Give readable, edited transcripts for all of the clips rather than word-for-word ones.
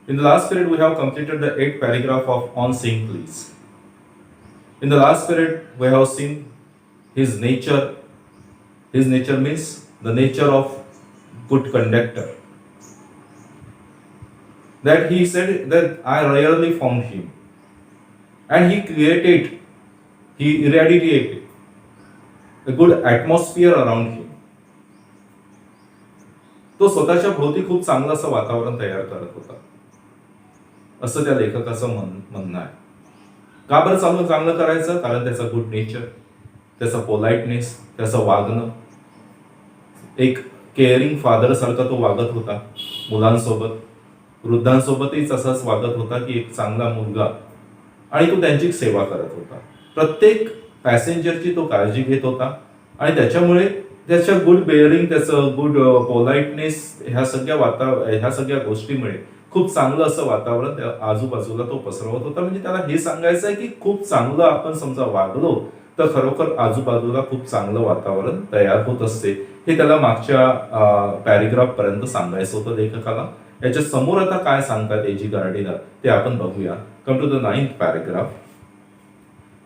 In the last period, we have completed the 8th paragraph of On Seeing Please. In the last period, we have seen his nature. His nature means the nature of good conductor. That he said that I rarely found him. And he created, he irradiated a good atmosphere around him. तो स्वतःच्या भोवती खूप चांगलं असं वातावरण तयार करत होता, असं त्या लेखकाचं म्हणणं आहे. का बरं चांगलं करायचं? कारण त्याचा गुड नेचर, त्याचा पोलाइटनेस, त्याचं वागणं, एक केअरिंग फादर सारखा तो वागत होता. मुलांसोबत, वृद्धांसोबतही तसाच वागत होता की एक चांगला मुलगा, आणि तो त्यांची सेवा करत होता. प्रत्येक पॅसेंजरची तो काळजी घेत होता आणि त्याच्यामुळे त्याच्या गुड बेअरिंग, त्याचं गुड पोलाइटनेस, ह्या सगळ्या गोष्टीमुळे खूप चांगलं असं वातावरण त्या आजूबाजूला तो पसरवत होता. म्हणजे त्याला हे सांगायचं आहे की खूप चांगलं आपण समजा वागलो तर खरोखर आजूबाजूला खूप चांगलं वातावरण तयार होत असते. हे त्याला मागच्या पॅरेग्राफ पर्यंत सांगायचं होतं लेखकाला. याच्या समोर आता काय सांगतात एजी गार्डीनर ते आपण बघूया. Come to the 9th paragraph.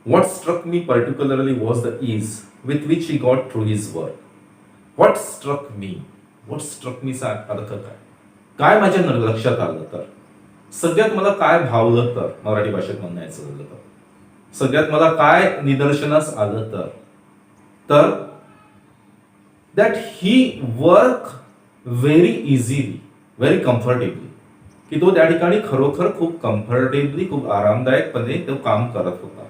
What struck me particularly was the ease with which he got through his work. What struck me? What struck me चा अर्थ काय? काय माझ्या लक्षात आलं तर? सगळ्यात मला काय भावलं तर, मराठी भाषेत म्हणायचं झालं तर, सगळ्यात मला काय निदर्शनास आलं तर that he work very easily, very comfortably, की तो त्या ठिकाणी खरोखर खूप कम्फर्टेबली, खूप आरामदायकपणे तो काम करत होता.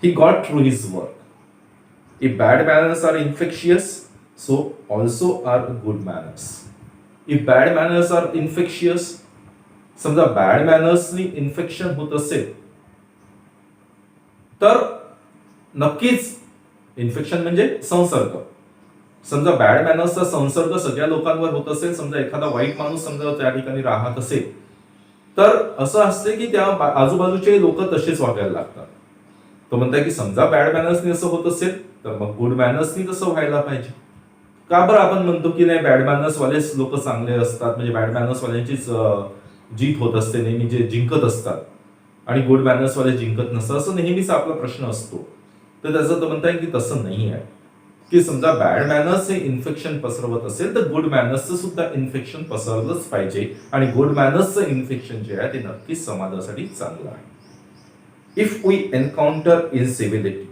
He got through his work. If bad manners are infectious, so also are good manners. If bad manners are infectious, समजा बॅड मॅनर्सनी इन्फेक्शन होत असेल तर नक्कीच, इन्फेक्शन म्हणजे संसर्ग, समजा बॅड मॅनर्सचा संसर्ग सगळ्या लोकांवर होत असेल, समजा एखादा वाईट माणूस समजा त्या ठिकाणी राहत असेल तर असं असते की त्या आजूबाजूचे लोक तसेच वागायला लागतात. तो म्हणताय की समजा बॅड मॅनर्सनी असं होत असेल तर मग गुड मॅनर्सनी तसं व्हायला पाहिजे. का बरं आपण म्हणतो की नाही बॅड मॅनर्स वालेच लोक चांगले असतात, म्हणजे बॅड मॅनर्स वाल्यांचीच जीत होत असते, नेहमी जे जिंकत असतात, आणि गुड मॅनर्स वाले जिंकत नसतात, असं नेहमीच आपला प्रश्न असतो. तर त्याचं तो म्हणताय की तसं नाही आहे, की समजा बॅड मॅनर्स हे इन्फेक्शन पसरवत असेल तर गुड मॅनर्सचं सुद्धा इन्फेक्शन पसरलंच पाहिजे, आणि गुड मॅनर्सचं इन्फेक्शन जे आहे ते नक्कीच समाजासाठी चांगलं आहे. If we encounter incivility,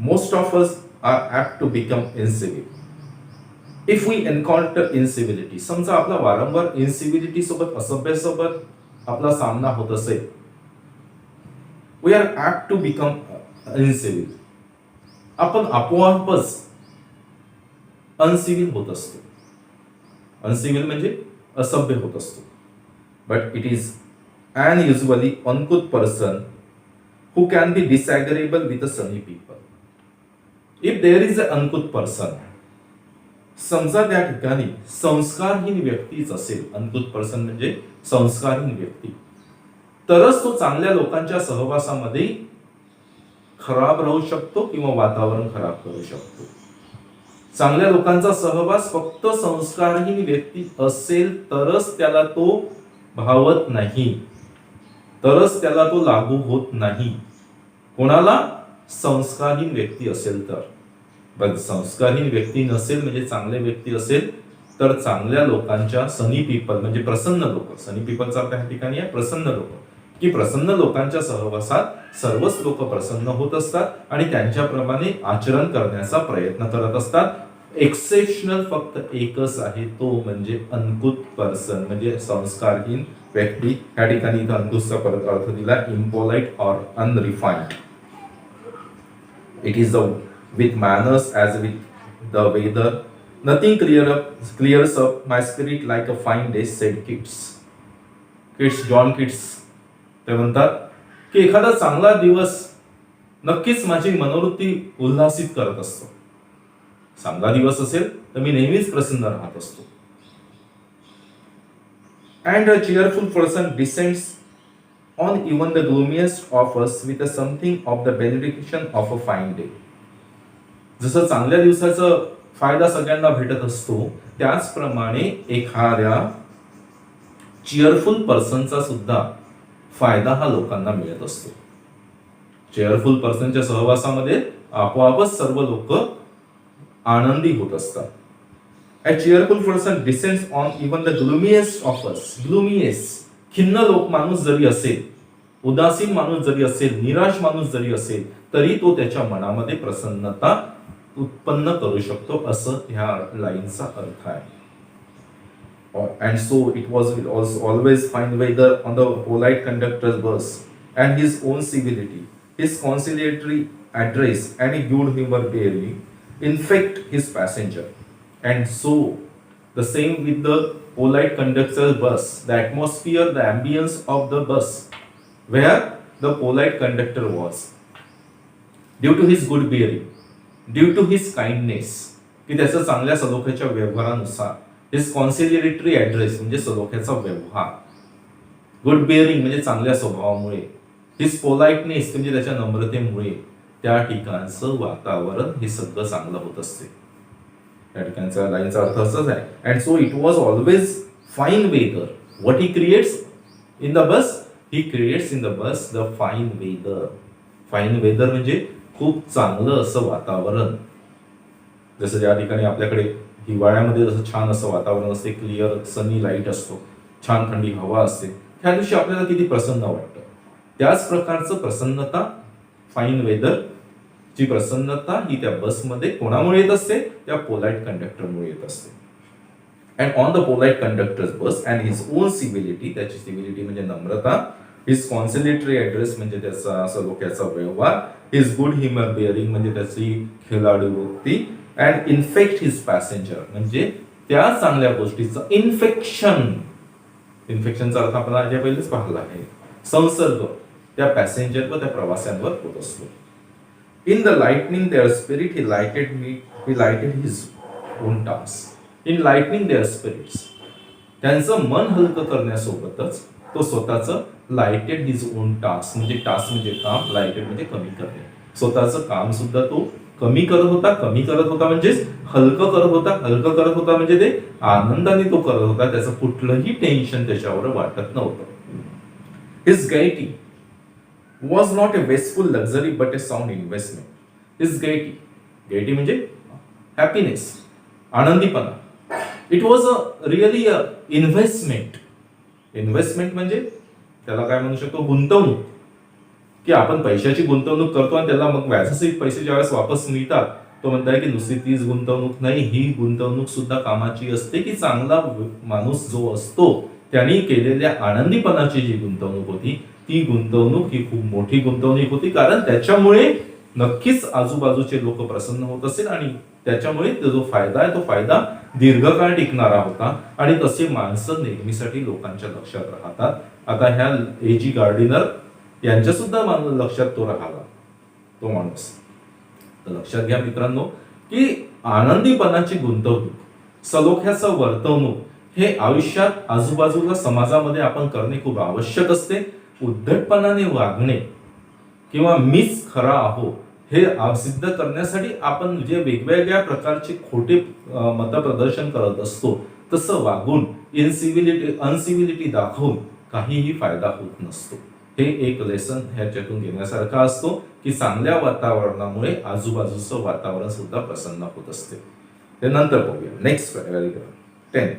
most of us are apt to become incivil. If we encounter incivility, समजा आपला वारंवार इन्सिव्हिलिटी सोबत, असभ्यासोबत आपला सामना होत असेल, we are apt to become incivil. आपण आपोआपच अनसिव्हिल होत असतो. अनसिव्हिल म्हणजे असभ्य होत असतो. But it is an usually uncouth person who can be disagreeable with the sunny people. If there is an uncouth person, समजा त्या ठिकाणी संस्कारहीन व्यक्तीच असेल, अनकुथ पर्सन म्हणजे संस्कारहीन व्यक्ती, तरच तो चांगल्या लोकांच्या सहवासामध्ये खराब राहू शकतो किंवा वातावरण खराब करू शकतो. चांगल्या लोकांचा सहवास फक्त संस्कारहीन व्यक्ती असेल तरच त्याला तो भावत नाही, तरच त्याला तो लागू होत नाही. कोणाला? संस्कारहीन व्यक्ती असेल तर. पण संस्कारहीन व्यक्ती नसेल, म्हणजे चांगले व्यक्ती असेल तर चांगल्या लोकांच्या, सनी पीपल म्हणजे प्रसन्न लोक, सनी पीपलचा त्या ठिकाणी आहे प्रसन्न लोक, की प्रसन्न लोकांच्या सहवासात सर्वच लोक प्रसन्न होत असतात आणि त्यांच्याप्रमाणे आचरण करण्याचा प्रयत्न करत असतात. एक्सेप्शनल फक्त एकच आहे, तो म्हणजे अनकुथ पर्सन, म्हणजे संस्कारहीन व्यक्ती. या ठिकाणी अनकुथचा परत अर्थ दिला impolite or unrefined. It is the with manners as with the weather, nothing clears up my spirit like a fine day, said Keats. John Keats ते म्हणतात की एखादा चांगला दिवस नक्कीच माझी मनोवृत्ती उल्हासित करत असतो. चांगला दिवस असेल तर मी नेहमीच प्रसन्न राहत असतो. And a cheerful person descends on even the gloomiest of us with a something of the benediction of a fine day. जसं चांगल्या दिवसाचा फायदा सगळ्यांना भेटत असतो, त्याचप्रमाणे एखाद्या चेअरफुल पर्सनचा सुद्धा फायदा हा लोकांना मिळत असतो. चेअरफुल पर्सनच्या सहवासामध्ये आपोआपच सर्व लोक आनंदी होत असतात. A cheerful person descends on even the gloomiest of us. Gloomiest, खिन्न लोक माणूस जरी असेल, उदासीन माणूस जरी असेल, निराश माणूस जरी असेल, तरी तो त्याच्या मनामध्ये प्रसन्नता उत्पन्न करू शकतो, असं ह्या लाईनचा अर्थ आहे. And so it was will also always find whether on the polite conductor's bus and his own civility, his conciliatory address and a good humor bearing infect his passenger. And so the same with the polite conductor's bus, the atmosphere, the ambience of the bus where the polite conductor was, due to his good bearing, due to his kindness, की त्याचं चांगल्या सलोख्याच्या व्यवहारानुसार, his conciliatory address म्हणजे सलोख्याचा व्यवहार, good bearing म्हणजे चांगल्या स्वभावामुळे, his politeness म्हणजे त्याच्या नम्रतेमुळे त्या ठिकाणचं वातावरण हे सगळं चांगलं होत असते. त्या ठिकाणचा लाईनचा अर्थ असाच आहे. And so it was always fine weather. What he creates in the bus? He creates in the bus the fine weather. Fine weather म्हणजे खूप चांगलं असं वातावरण. जसं ज्या ठिकाणी आपल्याकडे हिवाळ्यामध्ये जसं छान असं वातावरण असते, क्लिअर सनी लाईट असतो, छान थंडी हवा असते, त्या दिवशी आपल्याला किती प्रसन्न वाटतं. त्याच प्रकारचं प्रसन्नता, फाईन वेदर ची प्रसन्नता ही त्या बसमध्ये कोणामुळे येत असते? त्या पोलाइट कंडक्टरमुळे येत असते. And on the polite conductors bus and his own civility, त्याची सिव्हिलिटी म्हणजे नम्रता, हिज कॉन्सिलेटरी ॲड्रेस म्हणजे त्याचा सलोख्याचा व्यवहार, हिज गुड ह्युमर बिअरिंग म्हणजे त्याची खेळाडू वृत्ती, अँड इन्फेक्ट हिज पॅसेंजर म्हणजे त्या चांगल्या गोष्टीचं इन्फेक्शन. इन्फेक्शनचा अर्थ आपण आधी पहिलेच पाहिला आहे. संसर्ग त्या पॅसेंजर व त्या प्रवाशांवर होत असतो. In the lightening their spirit, he lighted his own task. In lightening their spirits, त्यांचं मन हलकं करण्यासोबतच तो स्वतःचं लाइटेड हिज ओन टास्क म्हणजे टास्क म्हणजे काम, लाइटेड म्हणजे कमी करणे. स्वतःचं काम सुद्धा तो कमी करत होता. कमी करत होता म्हणजेच हलकं करत होता. हलकं करत होता म्हणजे ते आनंदाने तो करत होता. त्याचं कुठलंही टेन्शन त्याच्यावर वाटत नव्हतं. His gaiety was not a wasteful luxury but a sound investment. His gaiety, gaiety म्हणजे happiness, आनंदीपणा. It was really a investment. Investment म्हणजे त्याला काय म्हणू शकतो? गुंतवणूक. की आपण पैशाची गुंतवणूक करतो आणि त्याला मग व्याजासहित पैसे ज्यावेळेस वापस मिळतात, तो म्हणताय की नुसती तीच गुंतवणूक नाही, ही गुंतवणूक सुद्धा कामाची असते. की चांगला माणूस जो असतो त्यांनी केलेल्या आनंदीपणाची जी गुंतवणूक होती, ती गुंतवणूक ही खूप मोठी गुंतवणूक होती. कारण त्याच्यामुळे नक्कीच आजूबाजूचे लोक प्रसन्न होत असेल आणि त्याच्यामुळे जो फायदा आहे तो फायदा दीर्घकाळ टिकणारा होता. आणि तसे माणसं नेहमीसाठी लोकांच्या लक्षात राहतात. आता ह्या एजी गार्डिनर यांच्या सुद्धा लक्षात तो राहिला, तो माणूस. तर लक्षात घ्या मित्रांनो की आनंदीपणाची गुंतवणूक, सलोख्याचं वर्तवणूक हे आयुष्यात आजूबाजूला समाजामध्ये आपण करणे खूप आवश्यक असते. उद्धटपणाने वागणे किंवा मीच खरा आहो हे सिद्ध करण्यासाठी आपण जे वेगवेगळ्या प्रकारचे खोटे मतप्रदर्शन करत असतो, तसं वागून अनसिव्हिलिटी दाखवून काहीही फायदा होत नसतो. हे एक लेसन ह्याच्यातून घेण्यासारखा असतो की चांगल्या वातावरणामुळे आजूबाजूचं वातावरण सुद्धा प्रसन्न होत असते. ते नंतर बघूया. Next paragraph 10.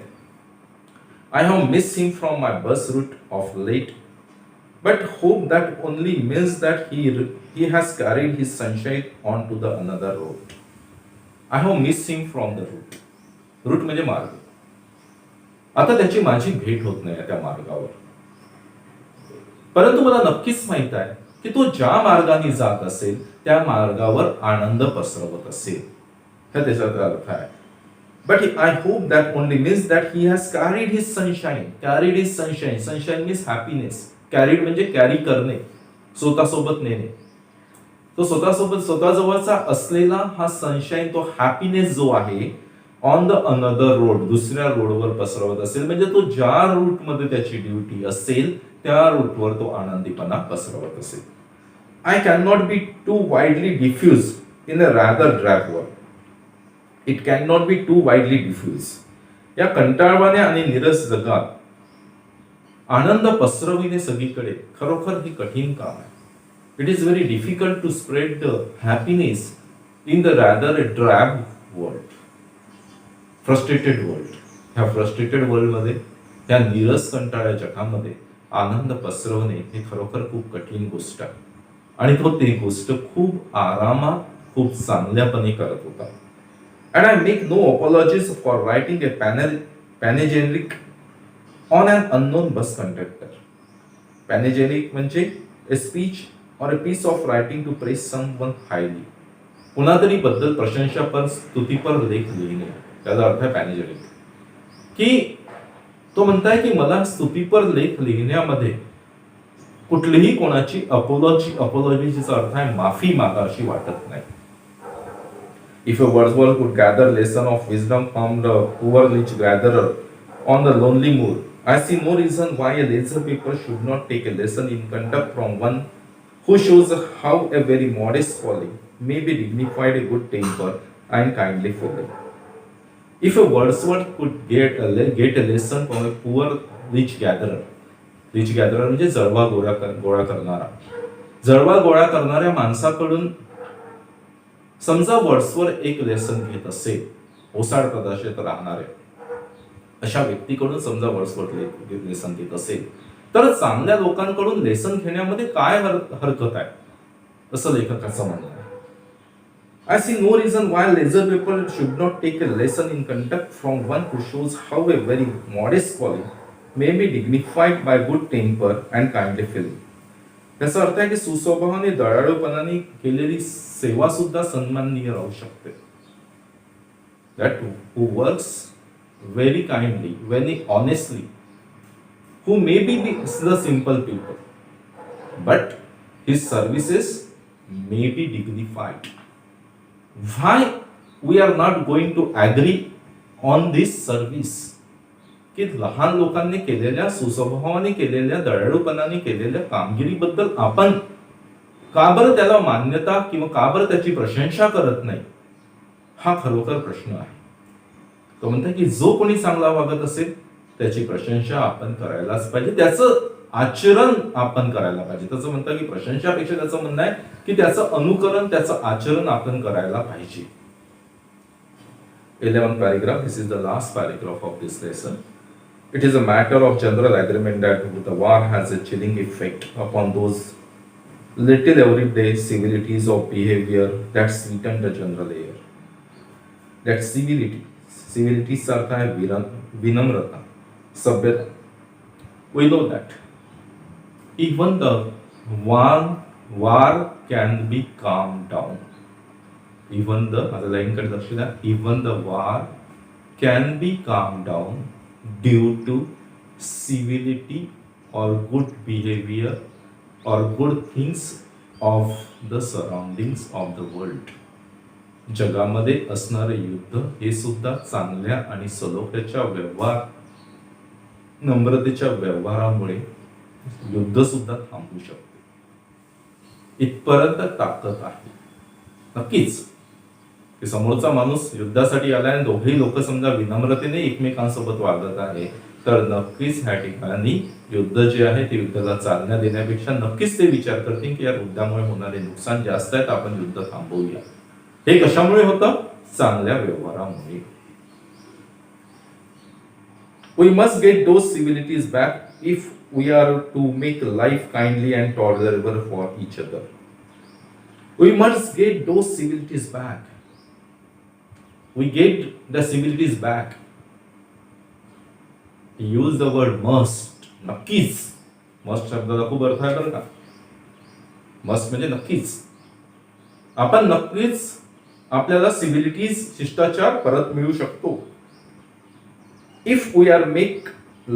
I have missed him from my bus route of late, but hope that only means that he has carried his sunshine on to the another road. I have missed him from the route. Route म्हणजे मार्ग. आता त्याची माझी भेट होत नाही त्या मार्गावर, परंतु मला नक्कीच माहित आहे की तो ज्या मार्गाने जात असेल त्या मार्गावर आनंद पसरवत असेल. हा त्याचा अर्थ आहे. But I hope that only means that he has carried his sunshine. Carried his sunshine. Sunshine means happiness. Carried म्हणजे कॅरी करणे, स्वतःसोबत नेणे. तो स्वतःसोबत स्वतःजवळचा असलेला हा सनशाईन, तो हॅपीनेस जो आहे ऑन द अनदर रोड, दुसऱ्या रोडवर पसरवत असेल. म्हणजे तो ज्या रूट मध्ये त्याची ड्युटी असेल त्या रूटवर तो आनंदीपणा पसरवत असेल. I cannot be too widely diffused in a rather drab world. It cannot be too widely diffused. या कंटाळवाण्या आणि निरस जगात आनंद पसरविणे सगळीकडे खरोखर हे कठीण काम आहे. It is very difficult to spread the happiness in the rather a drab world, frustrated world. ह्या फ्रस्ट्रेटेड वर्ल्डमध्ये, ह्या नीरस कंटाळ्या जगामध्ये आनंद पसरवणे हे खरोखर खूप कठीण गोष्ट आहे. आणि तो ती गोष्ट खूप आरामात, खूप चांगल्यापणे करत होता. And I make no apologies for writing a panegyric on an unknown bus conductor. Panegyric म्हणजे a speech or a piece of writing to praise someone highly. कुणातरी बद्दल प्रशंसापर, स्तुतीपर लेख लिहिणे, त्याचा अर्थ आहे पॅनेजेरिक. की तो म्हणताय की मला स्तुतीपर लेख लिहिण्यामध्ये कुठलीही कोणाची अपॉलॉजीचा अर्थ आहे माफी मागा अशी वाटत नाही. If a Wordsworth could gather lesson of wisdom from the poor rich gatherer on the lonely moor, I see no reason why a laser paper should not take a lesson in conduct from one who shows how a very modest calling may be dignified a good temper and kindly feeling. If a Wordsworth could get a lesson from a poor rich gatherer म्हणजे जळवा गोळा करणारा, जळवा गोळा करणाऱ्या माणसाकडून समजा Wordsworth एक lesson घेत असेल, ओसाड प्रदेशात राहणारे अशा व्यक्तीकडून समजा वर्ड्सवर्थ लेसन घेत असेल, तर चांगल्या लोकांकडून लेसन घेण्यामध्ये काय हरकत आहे, असं लेखकाचं म्हणणं आहे. I see no reason why laser people should not take a lesson in conduct from one who shows how a very modest calling may be dignified by good temper and kindly feeling. त्याचा अर्थ आहे की सुस्वभावाने, दयाळूपणाने केलेली सेवा सुद्धा सन्माननीय राहू शकते. That who works very kindly, very honestly, who may be the simple people, but his services may be dignified. Why we are not going to agree on this service? की लहान लोकांनी केलेल्या, सुस्वभावाने केलेल्या, दयाळूपणाने केलेल्या कामगिरीबद्दल आपण का बरं त्याला मान्यता किंवा का बरं त्याची प्रशंसा करत नाही, हा खरोखर प्रश्न आहे. तो म्हणतो की जो कोणी चांगला वागत असेल त्याची प्रशंसा आपण करायलाच पाहिजे, त्याचं आचरण आपण करायला पाहिजे. त्याचं म्हणतं की प्रशंसापेक्षा त्याचं म्हणणं आहे की त्याचं अनुकरण, त्याचं आचरण आपण करायला पाहिजे. 11th paragraph, this is the last paragraph of this lesson. It is a matter of general agreement that the war has a chilling effect upon those little everyday civilities of behavior that sweeten the general air. That civilities अर्थ आहे विनम्रता, सभ्यता. We know that even the war can be calmed down. Even the, आता line कडे लक्ष द्या, even the war can be calmed down due to civility or good behavior or good things of the surroundings of the world. जगामध्ये असणारे युद्ध हे सुद्धा चांगल्या आणि सलोख्याच्या व्यवहार, नम्रतेच्या व्यवहारामुळे युद्ध सुद्धा थांबू शकते. इथपर्यंत ताकद आहे. नक्कीच की समोरचा माणूस युद्धासाठी आलाय आणि दोघेही लोक समजा विनम्रतेने एकमेकांसोबत वागत आहे, तर नक्कीच ह्या ठिकाणी युद्ध जे आहे ते युद्धाला चालना देण्यापेक्षा नक्कीच ते विचार करतील की या युद्धामुळे होणारे नुकसान जास्त आहेत, आपण युद्ध थांबवूया. हे कशामुळे होतं? चांगल्या व्यवहारामुळे. We must get those civilities back if we are to make life kindly and tolerable for each other. We must get those civilities back. We get the civilities back. Use the word must. नक्कीच. Must शब्दाचा खूप अर्थ आहे बरं का. Must म्हणजे नक्कीच. आपण नक्कीच आपल्याला सिव्हिलिटीज, शिष्टाचार परत मिळू शकतो. If we are make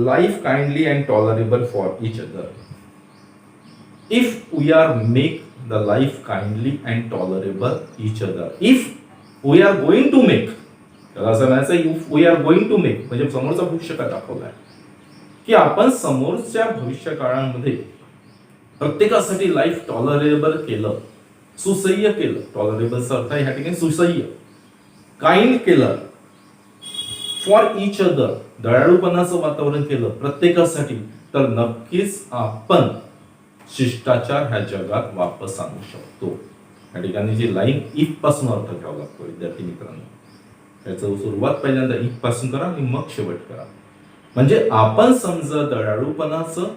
life kindly and tolerable for each other. If we are make the life kindly and tolerable each other. If we are going to make, त्याला असं म्हणायचं if we are going to make म्हणजे समोरचा भविष्यकाळ दाखवलाय की आपण समोरच्या भविष्य काळामध्ये प्रत्येकासाठी लाईफ टॉलरेबल केलं, सुसह्य केलं. टॉलरेबलचा अर्थ आहे ह्या ठिकाणी सुसह्य, काइंड केलं. फॉर इच अदर, दयाळूपणाचं वातावरण केलं प्रत्येकासाठी, तर नक्कीच आपण शिष्टाचार ह्या जगात वापस आणू शकतो. या ठिकाणी जी लाईन इफ पासून अर्थ घ्यावा लागतो विद्यार्थी मित्रांनो. त्याचं सुरुवात पहिल्यांदा इफ पासून करा आणि मग शेवट करा. म्हणजे आपण समजा दयाळूपणाचं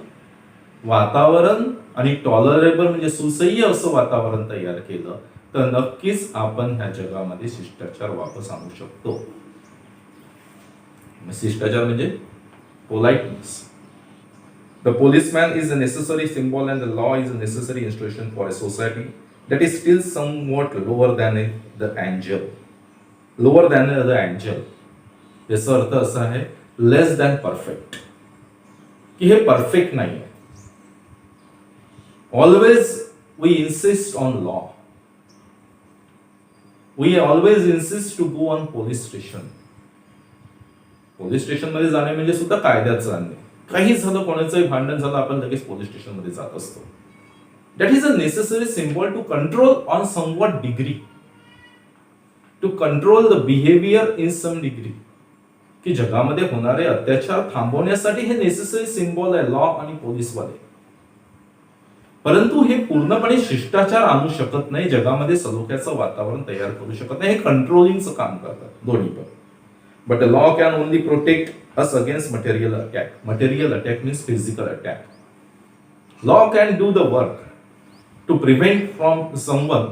वातावरण आणि टॉलरेबल म्हणजे सुसह्य असं वातावरण तयार केलं तर नक्कीच आपण ह्या जगामध्ये शिष्टाचार वापस आणू शकतो. शिष्टाचार म्हणजे politeness. The policeman is a necessary symbol and the law is a necessary institution for a society that is still somewhat lower than the angel. Lower than the angel. याचा अर्थ असा आहे लेस दॅन परफेक्ट, की हे perfect नाही आहे. Always we insist on law. We always insist to go on police station. Police station मध्ये जाणे म्हणजे सुद्धा कायद्याचं आणणे. काही झालं, कोणाचंही भांडण झालं, आपण लगेच पोलीस स्टेशन मध्ये जात असतो. That is a necessary symbol to control on somewhat degree, to control the behaviour in some degree. की जगामध्ये होणारे अत्याचार थांबवण्यासाठी हे नेसेसरी सिम्बॉल आहे लॉ आणि पोलीसवाले. परंतु हे पूर्णपणे शिष्टाचार आणू शकत नाही, जगामध्ये सलोख्याचं वातावरण तयार करू शकत नाही. हे कंट्रोलिंगचं काम करतात दोन्ही पण. But the law can only protect us against material attack. Material attack means physical attack. Law can do the work to prevent from someone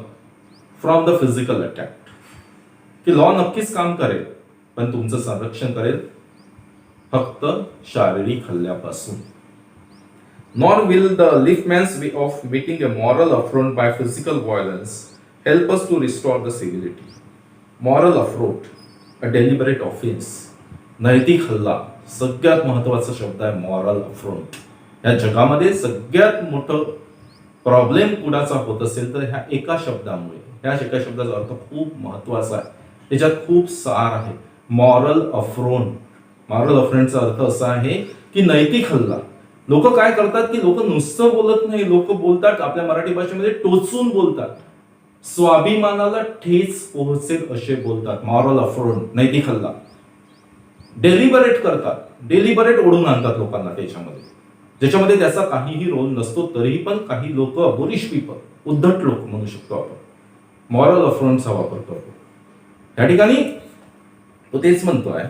from the physical attack. की लॉ नक्कीच काम करेल, पण तुमचं संरक्षण करेल फक्त शारीरिक हल्ल्यापासून. Nor will the liftman's way of meeting a moral affront by physical violence help us to restore the civility. Moral affront, a deliberate offense. नैतिक हल्ला सगळ्यात महत्वाचा शब्द आहे मॉरल अफ्रॉन्ट. या जगामध्ये सगळ्यात मोठं प्रॉब्लेम कुणाचा होत असेल तर ह्या एका शब्दामुळे. ह्या एका शब्दाचा अर्थ खूप महत्वाचा आहे, त्याच्यात खूप सार आहे. मॉरल अफ्रॉन्ट. मॉरल अफ्रॉन्टचा अर्थ असा आहे की नैतिक हल्ला. लोक काय करतात की लोक नुसतं बोलत नाही, लोक बोलतात आपल्या मराठी भाषेमध्ये टोचून बोलतात. स्वाभिमानाला ठेच पोहोचेल असे बोलतात. मॉरल अफ्रॉन्ट, नैतिक हल्ला. डेलिबरेट करतात, डेलिबरेट ओढून आणतात लोकांना त्याच्यामध्ये, ज्याच्यामध्ये त्याचा काहीही रोल नसतो. तरीही पण काही लोक, बोरिश पीपल, उद्धट लोक म्हणू शकतो आपण, मॉरल अफ्रॉन्टचा वापर करतो. या ठिकाणी तो तेच म्हणतोय,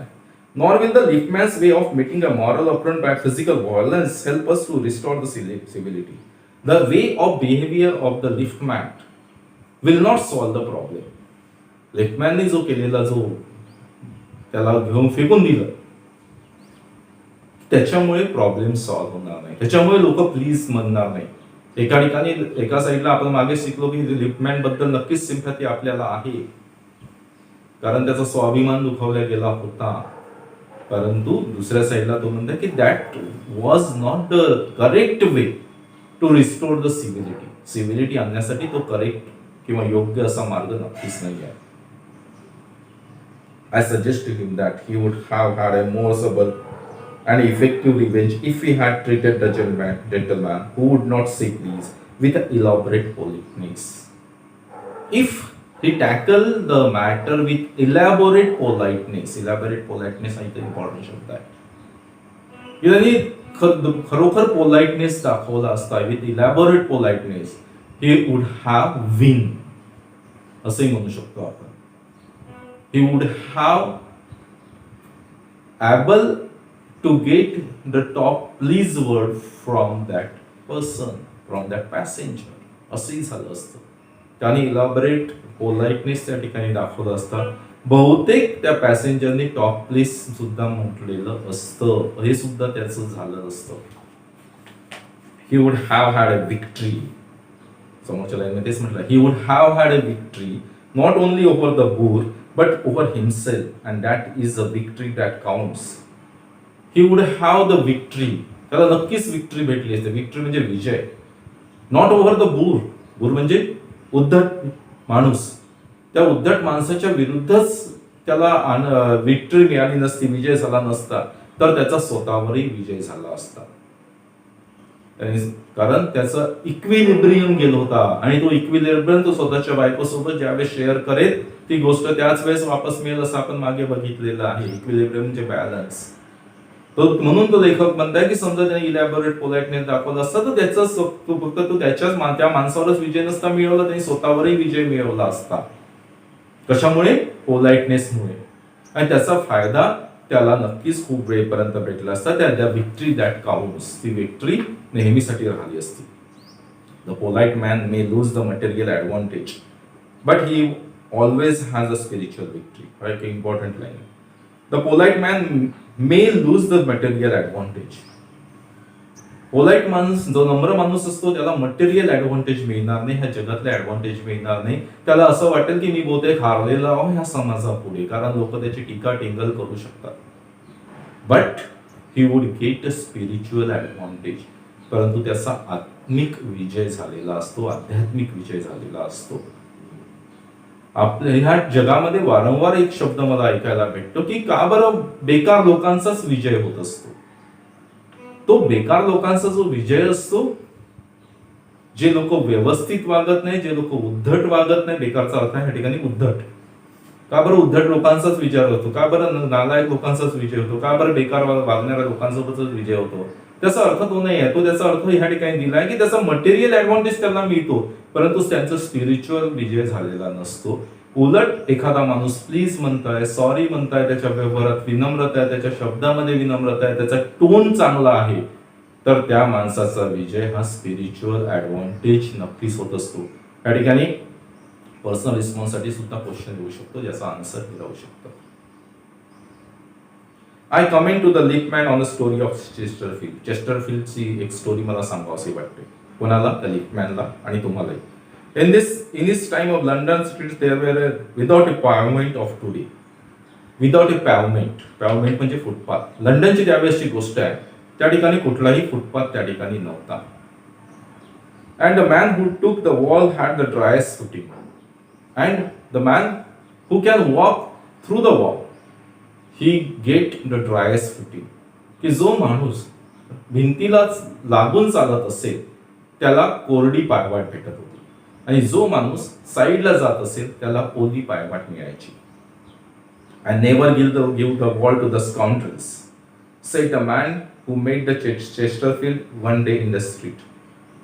nor will the liftman's way of meeting a moral affront by physical violence help us to restore the civility. The way of behaviour of the liftman will not solve the problem. लिफ्टमॅनने जो केलेला, जो त्याला घेऊन फेकून दिलं, त्याच्यामुळे problem solve होणार नाही, त्याच्यामुळे लोक प्लीज म्हणणार नाही. एका ठिकाणी एका साईडला आपण मागे शिकलो की लिफ्टमॅन बद्दल नक्कीच सिम्पॅथी आपल्याला आहे, कारण त्याचा स्वाभिमान दुखावला गेला होता. परंतु दुसऱ्या साईडला तो म्हणतो की that was not the correct way to restore the civility. Civility आणण्यासाठी तो करेक्ट किंवा योग्य असा मार्ग नक्कीच नाही आहे. I suggested him that he would have had a more subtle and effective revenge if he had treated the gentleman who would not seek these with elaborate politeness. If he tackled the matter with elaborate politeness हा इथे important शब्द आहे. यांनी खरोखर politeness दाखवला असता, with elaborate politeness he would have win, असे म्हणू शकतो आपण. he would have able to get the top please word from that person, from that passenger, असंही झालं असतं. त्याने इलॅबोरेट पोलाइटनेस त्या ठिकाणी दाखवलं असतं. बहुतेक त्या पॅसेंजरने टॉप प्लीज सुद्धा म्हटलेलं असतं, हे सुद्धा त्याचं झालं असतं. he would have had a victory. समोरच्या लाईन मध्ये तेच म्हटलं, he would have had a victory not only over the boor but over himself, and that is a victory that counts. he would have the victory, त्याला नक्कीच victory भेटली असते. Victory म्हणजे विजय. Not over the boor. Boor म्हणजे उद्धट माणूस. त्या उद्धट माणसाच्या विरुद्धच त्याला विक्ट्री मिळाली नसती, विजय झाला नसता, तर त्याचा स्वतःवरही विजय झाला असता. कारण त्याचं इक्विलिब्रियम गेला होता, आणि तो इक्विलिब्रियम तो स्वतःच्या बायकोसोबत ज्यावेळेस शेअर करेल ती गोष्ट त्याच वेळेस वापस मिळेल, असं आपण मागे बघितलेलं आहे. इक्विलिब्रियम म्हणजे बॅलन्स. तो म्हणून तो लेखक म्हणताय की समजा त्याने इलॅबोरेट पोलाइटनेस दाखवला असता तर त्याचा फक्त तो त्याच्याच त्या माणसावरच विजय नसता मिळवला, त्यांनी स्वतःवरही विजय मिळवला असता. कशामुळे? पोलाइटनेसमुळे. आणि त्याचा फायदा त्याला नक्कीच खूप वेळपर्यंत भेटला असता. त्या विक्ट्री दॅट काउंट्स, ती विक्ट्री नेहमीसाठी राहिली असती. The polite man may lose the material advantage but he always has a spiritual victory. एक important line. The polite man may lose the material advantage. Polite माणूस, जो नम्र माणूस असतो, त्याला मटेरियल ॲडव्हान्टेज मिळणार नाही, ह्या जगातले ॲडव्हान्टेज मिळणार नाही. त्याला असं वाटेल की मी बहुतेक हारलेला आहो ह्या समाजापुढे, कारण लोक त्याची टीका टिंगल करू शकतात. But he would get a spiritual advantage. परंतु त्याचा आत्मिक विजय झालेला असतो, आध्यात्मिक विजय झालेला असतो. आपल्या ह्या जगामध्ये वारंवार एक शब्द मला ऐकायला भेटतो की का बरं बेकार लोकांचाच विजय होत असतो. तो बेकार लोकांचा जो विजय असतो, जे लोक व्यवस्थित वागत नाही, जे लोक उद्धट वागत नाही, बेकारचा अर्थ आहे या ठिकाणी उद्धट. का बरं उद्धट लोकांचाच विजय होतो? का बरं नालायक लोकांचाच विजय होतो? का बरं बेकार वागणाऱ्या लोकांसोबतच विजय होतो? त्याचा अर्थ तो नाही आहे. तो त्याचा अर्थ ह्या ठिकाणी दिलाय की त्याचा मटेरियल ॲडव्हान्टेज त्यांना मिळतो, परंतु त्यांचा स्पिरिच्युअल विजय झालेला नसतो. उलट एखादा माणूस प्लीज म्हणताय, सॉरी म्हणताय, त्याच्या व्यवहारात विनम्रता आहे, त्याच्या शब्दामध्ये विनम्रता आहे, त्याचा टोन चांगला आहे, तर त्या माणसाचा विजय हा स्पिरिच्युअल ॲडव्हान्टेज नक्कीच होत असतो. या ठिकाणी पर्सनल रिस्पॉन्ससाठी सुद्धा क्वेश्चन येऊ शकतो, ज्याचा आन्सर राहू शकतो. I comment to the liftman on the story of Chesterfield. चेस्टरफील्डची एक स्टोरी मला सांगावीशी वाटते. कोणाला? त्या लिपमॅनला आणि तुम्हालाही. In his time of London streets there were without a pavement of today. Without a pavement. Pavement म्हणजे फुटपाथ. लंडनची त्यावेळेसची गोष्ट आहे. त्या ठिकाणी कुठलाही फुटपाथ त्या ठिकाणी नव्हता. And the man who took the wall had the driest footing. And the man who can walk through the wall, he get the driest footing. की जो माणूस भिंतीलाच लागून चालत असेल त्याला कोरडी पायवाट भेटत होती, आणि जो माणूस साईडला जात असेल त्याला ओली पायवाट मिळायची. And never give the wall to the scoundrels, said the man who made the Chesterfield one day in the street.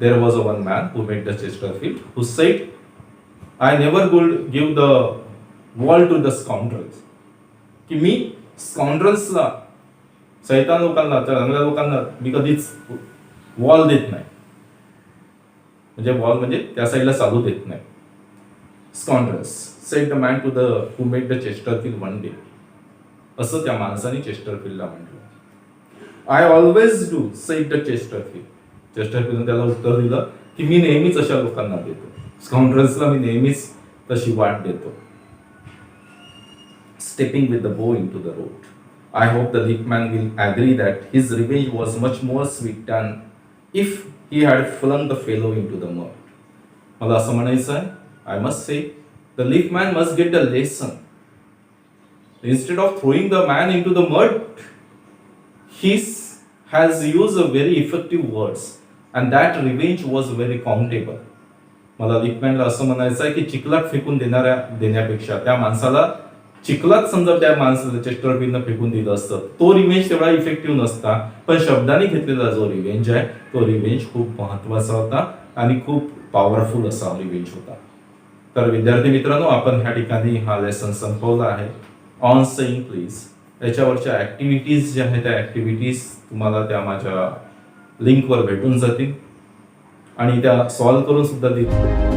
There was a one man who made the Chesterfield who said, I never would give the wall to the scoundrels. की मी स्काउंड्रल्सला, सैतान लोकांना, चांगल्या लोकांना मी कधीच wall देत नाही. म्हणजे wall म्हणजे त्या साईडला चालू देत नाही. Scoundrels, said the man to the who made the Chesterfield one day. असं त्या माणसाने चेस्टरफील्डला म्हटलं. I always do, said the Chesterfield. चेस्टरफील्डने त्याला उत्तर दिलं की मी नेहमीच अशा लोकांना देतो, स्कॉन्ड्रल्सला मी नेहमीच तशी वाट देतो. Stepping with the bow into the road. I hope the liftman will agree that his revenge was much more sweet than if he had flung the fellow into the mud. मला असं म्हणायचं आहे, I must say, the leaf man must get a lesson. Instead of throwing the man into the mud, he has used a very effective words, and that revenge was very countable. मला लिपमॅनला असं म्हणायचं आहे की चिखलात फेकून देण्यापेक्षा त्या माणसाला चिखलात समजा त्या माणसाला चेस्टरफील्डनं फेकून दिलं असतं, तो रिव्हेंज तेवढा इफेक्टिव्ह नसता, पण शब्दाने घेतलेला जो रिव्हेंज आहे तो रिव्हेंज खूप महत्वाचा होता आणि खूप पॉवरफुल असा रिव्हेंज होता. तर विद्यार्थी मित्रांनो, आपण ह्या ठिकाणी हा लेसन संपवला आहे. ऑन सेइंग प्लीज त्याच्यावरच्या ऍक्टिव्हिटीज ज्या आहेत त्या ऍक्टिव्हिटीज तुम्हाला त्या माझ्या लिंकवर भेटून जातील आणि त्या सॉल्व्ह करून सुद्धा देतील.